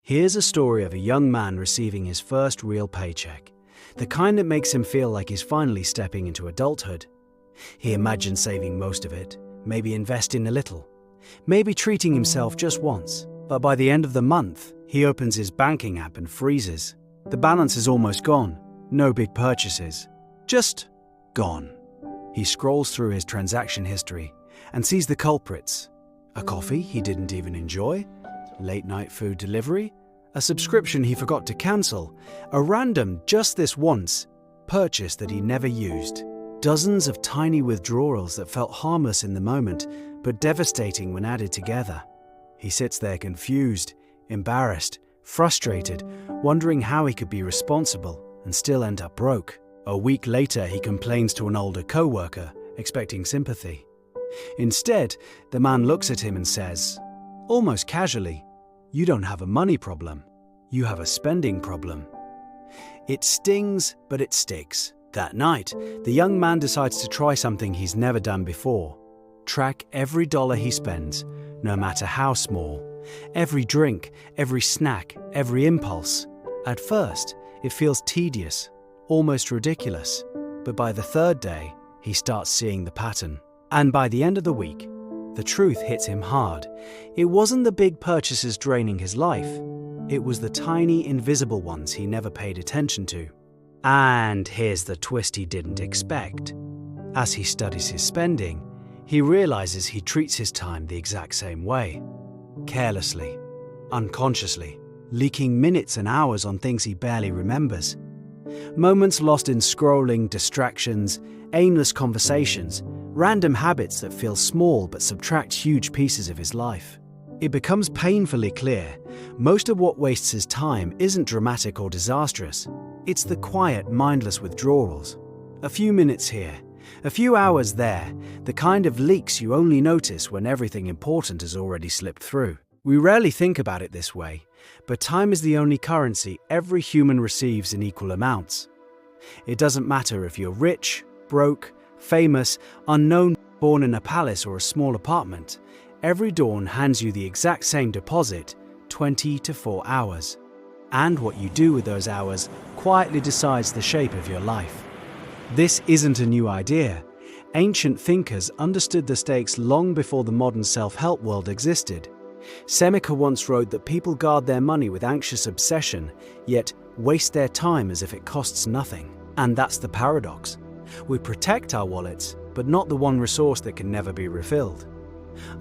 Here's a story of a young man receiving his first real paycheck, the kind that makes him feel like he's finally stepping into adulthood. He imagines saving most of it, maybe investing a little, maybe treating himself just once. But by the end of the month, he opens his banking app and freezes. The balance is almost gone. No big purchases. Just gone. He scrolls through his transaction history and sees the culprits. A coffee he didn't even enjoy, late-night food delivery, a subscription he forgot to cancel, a random just this once purchase that he never used. Dozens of tiny withdrawals that felt harmless in the moment, but devastating when added together. He sits there confused, embarrassed, frustrated, wondering how he could be responsible and still end up broke. A week later, he complains to an older co-worker, expecting sympathy. Instead, the man looks at him and says, almost casually, "You don't have a money problem. You have a spending problem." It stings, but it sticks. That night, the young man decides to try something he's never done before. Track every dollar he spends, no matter how small. Every drink, every snack, every impulse. At first, it feels tedious, almost ridiculous. But by the third day, he starts seeing the pattern. And by the end of the week, the truth hits him hard. It wasn't the big purchases draining his life. It was the tiny, invisible ones he never paid attention to. And here's the twist he didn't expect. As he studies his spending, he realizes he treats his time the exact same way. Carelessly, unconsciously, leaking minutes and hours on things he barely remembers. Moments lost in scrolling, distractions, aimless conversations, random habits that feel small but subtract huge pieces of his life. It becomes painfully clear, most of what wastes his time isn't dramatic or disastrous. It's the quiet, mindless withdrawals. A few minutes here, a few hours there, the kind of leaks you only notice when everything important has already slipped through. We rarely think about it this way, but time is the only currency every human receives in equal amounts. It doesn't matter if you're rich, broke, famous, unknown, born in a palace or a small apartment. Every dawn hands you the exact same deposit, 20 to 4 hours. And what you do with those hours quietly decides the shape of your life. This isn't a new idea. Ancient thinkers understood the stakes long before the modern self-help world existed. Seneca once wrote that people guard their money with anxious obsession, yet waste their time as if it costs nothing. And that's the paradox. We protect our wallets, but not the one resource that can never be refilled.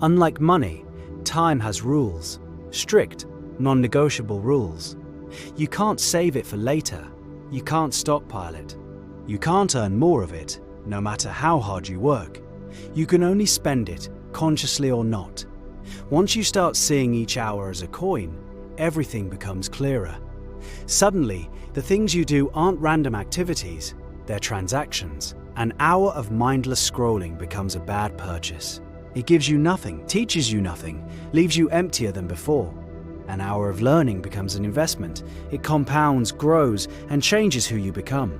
Unlike money, time has rules. Strict, non-negotiable rules. You can't save it for later. You can't stockpile it. You can't earn more of it, no matter how hard you work. You can only spend it, consciously or not. Once you start seeing each hour as a coin, everything becomes clearer. Suddenly, the things you do aren't random activities, they're transactions. An hour of mindless scrolling becomes a bad purchase. It gives you nothing, teaches you nothing, leaves you emptier than before. An hour of learning becomes an investment. It compounds, grows, and changes who you become.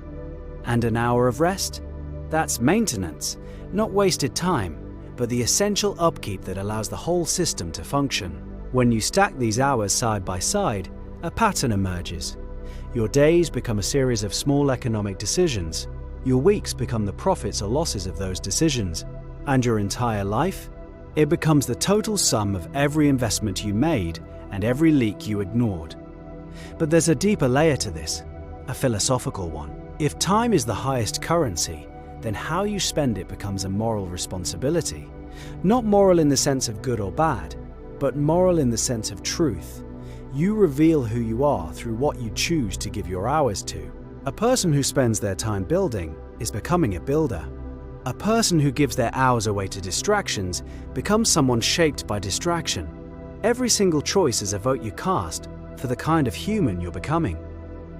And an hour of rest? That's maintenance, not wasted time, but the essential upkeep that allows the whole system to function. When you stack these hours side by side, a pattern emerges. Your days become a series of small economic decisions. Your weeks become the profits or losses of those decisions. And your entire life? It becomes the total sum of every investment you made and every leak you ignored. But there's a deeper layer to this, a philosophical one. If time is the highest currency, then how you spend it becomes a moral responsibility. Not moral in the sense of good or bad, but moral in the sense of truth. You reveal who you are through what you choose to give your hours to. A person who spends their time building is becoming a builder. A person who gives their hours away to distractions becomes someone shaped by distraction. Every single choice is a vote you cast for the kind of human you're becoming.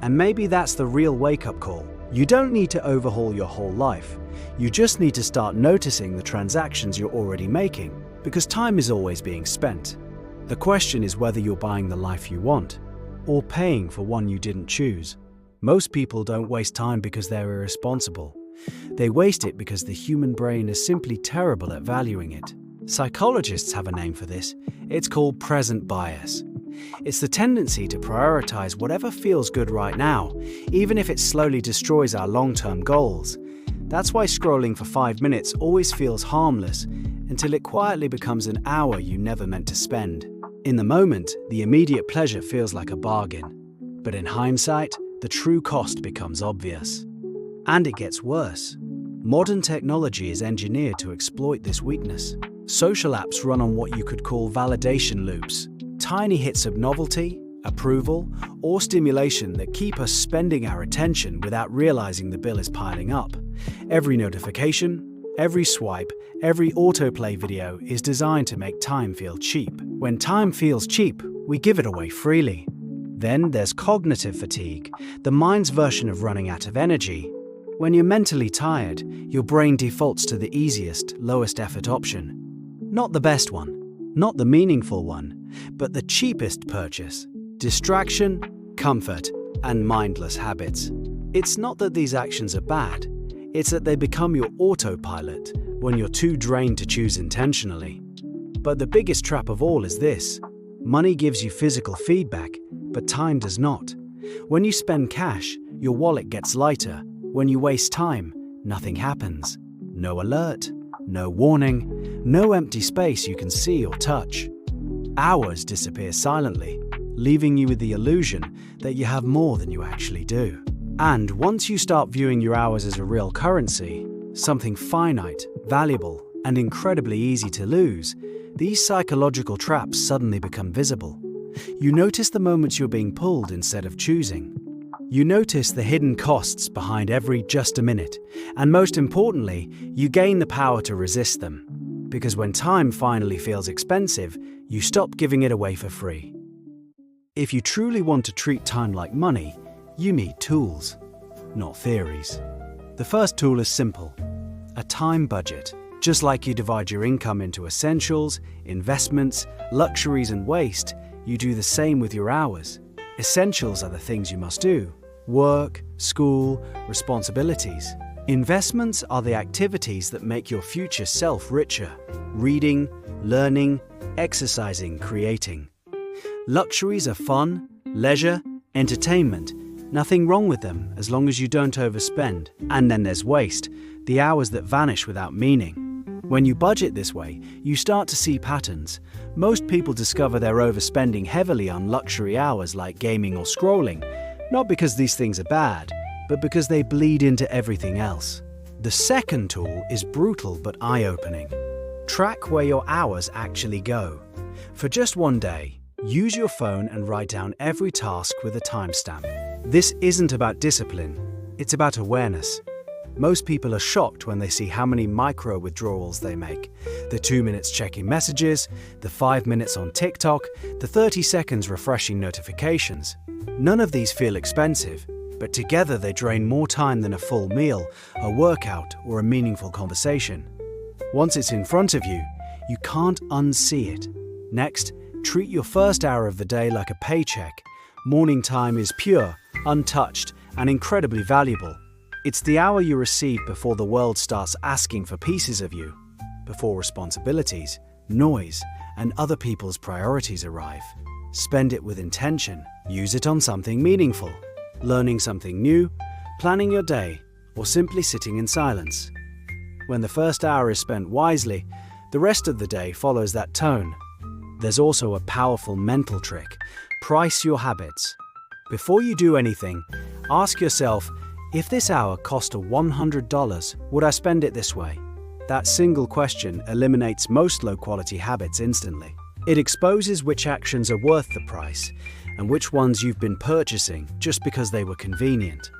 And maybe that's the real wake-up call. You don't need to overhaul your whole life. You just need to start noticing the transactions you're already making, because time is always being spent. The question is whether you're buying the life you want, or paying for one you didn't choose. Most people don't waste time because they're irresponsible. They waste it because the human brain is simply terrible at valuing it. Psychologists have a name for this. It's called present bias. It's the tendency to prioritize whatever feels good right now, even if it slowly destroys our long-term goals. That's why scrolling for 5 minutes always feels harmless until it quietly becomes an hour you never meant to spend. In the moment, the immediate pleasure feels like a bargain. But in hindsight, the true cost becomes obvious. And it gets worse. Modern technology is engineered to exploit this weakness. Social apps run on what you could call validation loops, tiny hits of novelty, approval, or stimulation that keep us spending our attention without realizing the bill is piling up. Every notification, every swipe, every autoplay video is designed to make time feel cheap. When time feels cheap, we give it away freely. Then there's cognitive fatigue, the mind's version of running out of energy. When you're mentally tired, your brain defaults to the easiest, lowest effort option. Not the best one, not the meaningful one, but the cheapest purchase. Distraction, comfort, and mindless habits. It's not that these actions are bad, it's that they become your autopilot when you're too drained to choose intentionally. But the biggest trap of all is this: money gives you physical feedback, but time does not. When you spend cash, your wallet gets lighter. When you waste time, nothing happens. No alert, no warning, no empty space you can see or touch. Hours disappear silently, leaving you with the illusion that you have more than you actually do. And once you start viewing your hours as a real currency, something finite, valuable, and incredibly easy to lose, these psychological traps suddenly become visible. You notice the moments you're being pulled instead of choosing. You notice the hidden costs behind every just a minute, and most importantly, you gain the power to resist them. Because when time finally feels expensive, you stop giving it away for free. If you truly want to treat time like money, you need tools, not theories. The first tool is simple: a time budget. Just like you divide your income into essentials, investments, luxuries, and waste, you do the same with your hours. Essentials are the things you must do: work, school, responsibilities. Investments are the activities that make your future self richer: reading, learning, exercising, creating. Luxuries are fun, leisure, entertainment. Nothing wrong with them as long as you don't overspend. And then there's waste, the hours that vanish without meaning. When you budget this way, you start to see patterns. Most people discover they're overspending heavily on luxury hours like gaming or scrolling, not because these things are bad, but because they bleed into everything else. The second tool is brutal but eye-opening. Track where your hours actually go. For just one day, use your phone and write down every task with a timestamp. This isn't about discipline, it's about awareness. Most people are shocked when they see how many micro withdrawals they make. The 2 minutes checking messages, the 5 minutes on TikTok, the 30 seconds refreshing notifications. None of these feel expensive, but together they drain more time than a full meal, a workout, or a meaningful conversation. Once it's in front of you, you can't unsee it. Next, treat your first hour of the day like a paycheck. Morning time is pure, untouched, and incredibly valuable. It's the hour you receive before the world starts asking for pieces of you, before responsibilities, noise, and other people's priorities arrive. Spend it with intention. Use it on something meaningful, learning something new, planning your day, or simply sitting in silence. When the first hour is spent wisely, the rest of the day follows that tone. There's also a powerful mental trick: price your habits. Before you do anything, ask yourself, if this hour cost $100, would I spend it this way? That single question eliminates most low-quality habits instantly. It exposes which actions are worth the price and which ones you've been purchasing just because they were convenient.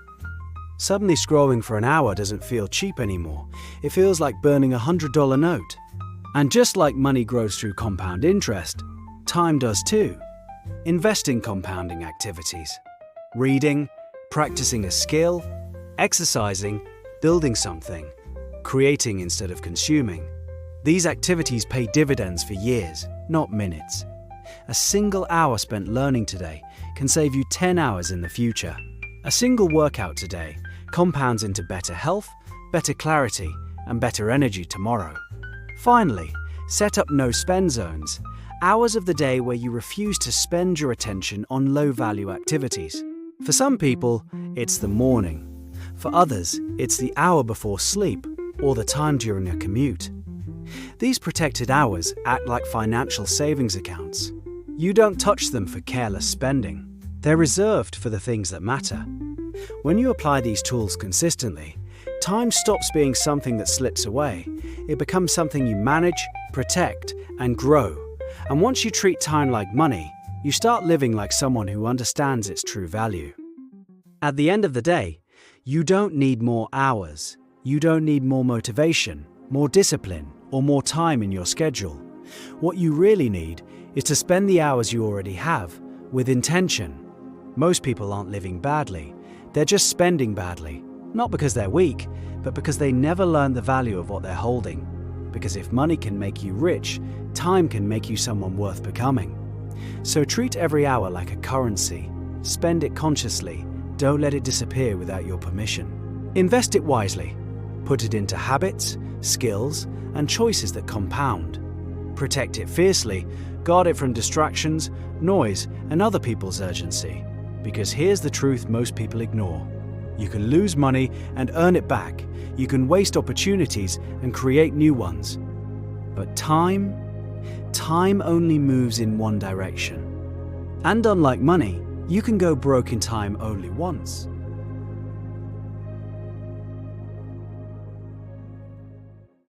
Suddenly scrolling for an hour doesn't feel cheap anymore. It feels like burning a $100 note. And just like money grows through compound interest, time does too. Invest in compounding activities. Reading, practicing a skill, exercising, building something, creating instead of consuming. These activities pay dividends for years, not minutes. A single hour spent learning today can save you 10 hours in the future. A single workout today compounds into better health, better clarity, and better energy tomorrow. Finally, set up no-spend zones. Hours of the day where you refuse to spend your attention on low-value activities. For some people, it's the morning. For others, it's the hour before sleep or the time during a commute. These protected hours act like financial savings accounts. You don't touch them for careless spending. They're reserved for the things that matter. When you apply these tools consistently, time stops being something that slips away. It becomes something you manage, protect, and grow. And once you treat time like money, you start living like someone who understands its true value. At the end of the day, you don't need more hours. You don't need more motivation, more discipline, or more time in your schedule. What you really need is to spend the hours you already have with intention. Most people aren't living badly. They're just spending badly. Not because they're weak, but because they never learned the value of what they're holding. Because if money can make you rich, time can make you someone worth becoming. So treat every hour like a currency. Spend it consciously. Don't let it disappear without your permission. Invest it wisely. Put it into habits, skills, and choices that compound. Protect it fiercely. Guard it from distractions, noise, and other people's urgency. Because here's the truth most people ignore. You can lose money and earn it back. You can waste opportunities and create new ones. But time only moves in one direction. And unlike money, you can go broke in time only once.